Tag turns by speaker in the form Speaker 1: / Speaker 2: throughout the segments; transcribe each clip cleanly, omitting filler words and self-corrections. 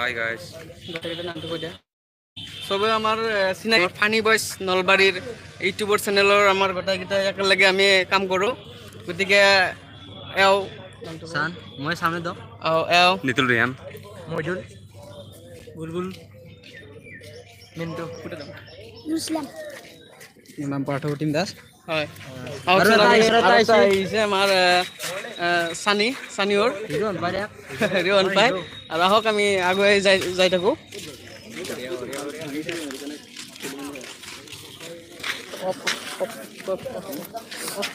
Speaker 1: hi guys
Speaker 2: গোটেইকেইটা নামটো কৈ দিয়া চবে আমাৰ চিনাকি ফানি বইজ নলবাৰীৰ ইউটিউবৰ চেনেলৰ আমাৰ গোটেইকেইটা একেলগে আমি কাম কৰোঁ গতিকে এও
Speaker 3: চান মই সামনে দ
Speaker 2: এও
Speaker 1: নিতুল ৰিয়ান
Speaker 3: মইদুল বুলবুল
Speaker 2: মিণ্টু কোটে যাম
Speaker 4: ইছলাম
Speaker 3: নাম পাৰ্থপ্ৰতিম দাস
Speaker 2: হয়
Speaker 3: আৰু এটা
Speaker 2: আহিছে আমাৰ চানিয়ৰ ৰিয়ন পাই আৰু আহক আমি আগুৱাই যাই থাকোঁ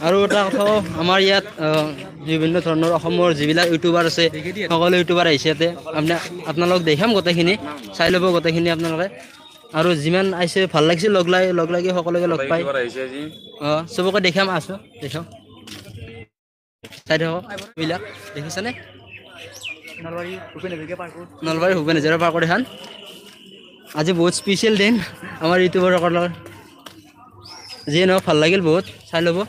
Speaker 3: আৰু এটা কথা আমাৰ ইয়াত বিভিন্ন ধৰণৰ অসমৰ যিবিলাক ইউটিউবাৰ আছে সকলো ইউটিউবাৰ আহিছে ইয়াতে আপোনালোক দেখাম গোটেইখিনি চাই ল'ব গোটেইখিনি আপোনালোকে আৰু যিমান আহিছে ভাল লাগিছে লগ লাগি সকলোকে লগ পাই চবকে দেখাম আছোঁ দেখাম চাই থাকক এইবিলাক দেখিছেনে নলবাৰী ভূপেন হাজৰিকা পাৰ্কত এখন আজি বহুত স্পেচিয়েল দিন আমাৰ ইউটিউবাৰসকলৰ যিয়ে নহওক ভাল লাগিল বহুত চাই ল'ব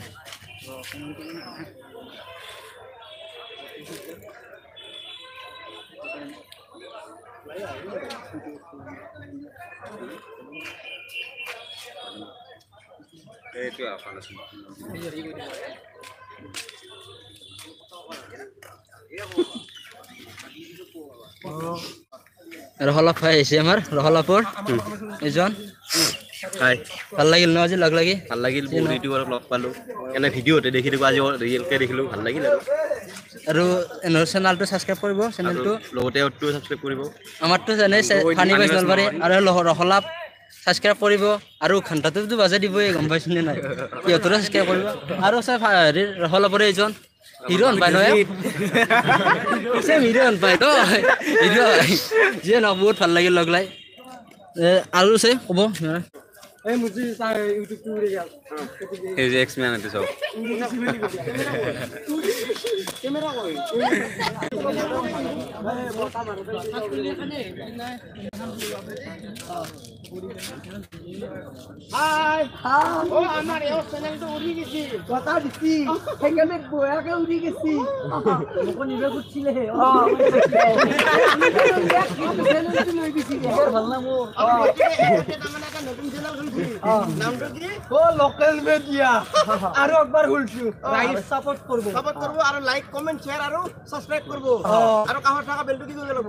Speaker 3: ৰহলাপ ভাই আহিছে আমাৰ ৰহলাপৰ এজন
Speaker 1: হাই
Speaker 3: ভাল লাগিল ন আজি লগ লাগি
Speaker 1: ভাল লাগিল বহুত ইউটিউবাৰক লগ পালোঁ এনে ভিডিঅ'তে দেখি থাকোঁ আজি ৰিয়েলকৈ দেখিলোঁ ভাল লাগিল
Speaker 3: আৰু এনৰ চেনেলটো ছাবস্ক্ৰাইব কৰিব চেনেলটো
Speaker 1: লগতে অ'টো ছাবস্ক্ৰাইব কৰিব
Speaker 3: আমাৰতো জানে ফানি বইজ নলবাৰী আৰু ৰহলাপ ছাবস্ক্ৰাইব কৰিব আৰু ঘণ্টাটোতো বাজাই দিবই গম পাইছোনে নাই সিহঁতৰো ছাবস্ক্ৰাইব কৰিব আৰু আছে হেৰি ৰহলাপৰে এজন হিৰোন পাই নহয় হিৰোন পাই তো হিৰো যিয়ে নহওক বহুত ভাল লাগিল লগ লাই আৰু আছে ক'ব
Speaker 1: এই যে এক্সমেন এইটো চাওক
Speaker 4: আমার এই চ্যানেলটা উড়ি গেছি কথা দিছি সেখানে বয়াকে উড়ি গেছি মোক নিবে খুঁজছিলে ভাল নাম নামটা কি ও লোকাল মিডিয়া আর একবার বলছি রাইট সাপোর্ট করব আর লাইক কমেন্ট শেয়ার আর সাবস্ক্রাইব করব আর কাহর টাকা বেলটো কি করে লব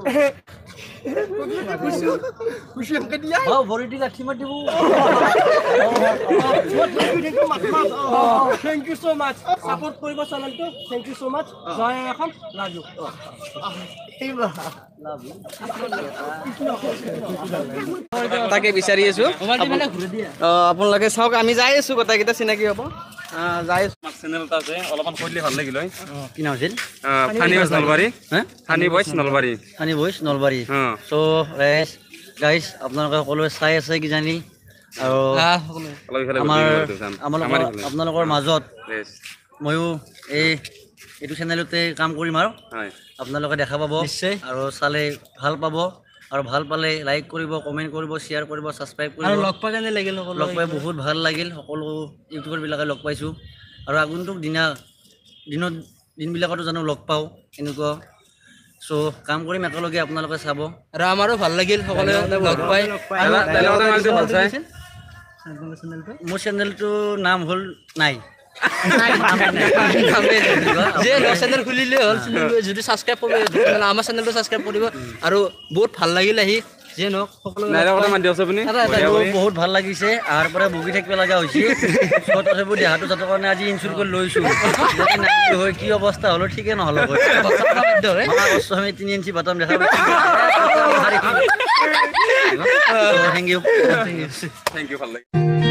Speaker 4: খুশি আমাকে দিয়া ও ভরিটি লাঠি মার দিব থ্যাংক ইউ সো মাচ সাপোর্ট করব চ্যানেলটো থ্যাংক ইউ সো মাচ জয় এখন লাভ ইউ
Speaker 2: তাকে বিচাৰি আছোঁ আপোনালোকে চাওক আমি যাই আছোঁ গোটেইকেইটা চিনাকি হ'ব যাই আছোঁ
Speaker 1: চেনেল এটা আছে অলপমান কৰিলে ভাল লাগিল হয়
Speaker 3: কি নাম আছিল
Speaker 1: funny boys Nalbari funny boys Nalbari
Speaker 3: funny boys Nalbari so' guys আপোনালোকে সকলোৱে চাই আছে কিজানি আৰু আপোনালোকৰ মাজত ময়ো এইটো চেনেলতে কাম কৰিম আৰু আপোনালোকে দেখা পাব নিশ্চয় আৰু চালে ভাল পাব আৰু ভাল পালে লাইক কৰিব কমেণ্ট কৰিব শ্বেয়াৰ কৰিব ছাবস্ক্ৰাইব কৰিব আৰু লগ পাই কেনে লাগিল লগ পাই বহুত ভাল লাগিল সকলো ইউটিউবাৰবিলাকে লগ পাইছোঁ আৰু আগন্তুক দিনবিলাকতো জানো লগ পাওঁ এনেকুৱা চ' কাম কৰিম একেলগে আপোনালোকে চাব আৰু আমাৰো ভাল লাগিল সকলোৱে লগ পাই মোৰ চেনেলটোৰ নাম হ'ল নাই যে চেনেল খুলিলে হ'ল যদি ছাবস্ক্ৰাইব কৰিব আমাৰ চেনেলটো ছাবস্ক্ৰাইব কৰিব আৰু বহুত ভাল লাগিল আহি যে নহওক সকলো বহুত ভাল লাগিছে আহাৰ পৰা বগি থাকিব লগা হৈছে সেইবোৰ দেহাটো যাতৰ কাৰণে আজি ইনচুৰ কৰি লৈছোঁ হয় কি অৱস্থা হ'লো ঠিকে নহ'ল আমি 3 ইঞ্চি বাটাম দেখা থেংক ইউ
Speaker 1: ভাল লাগিল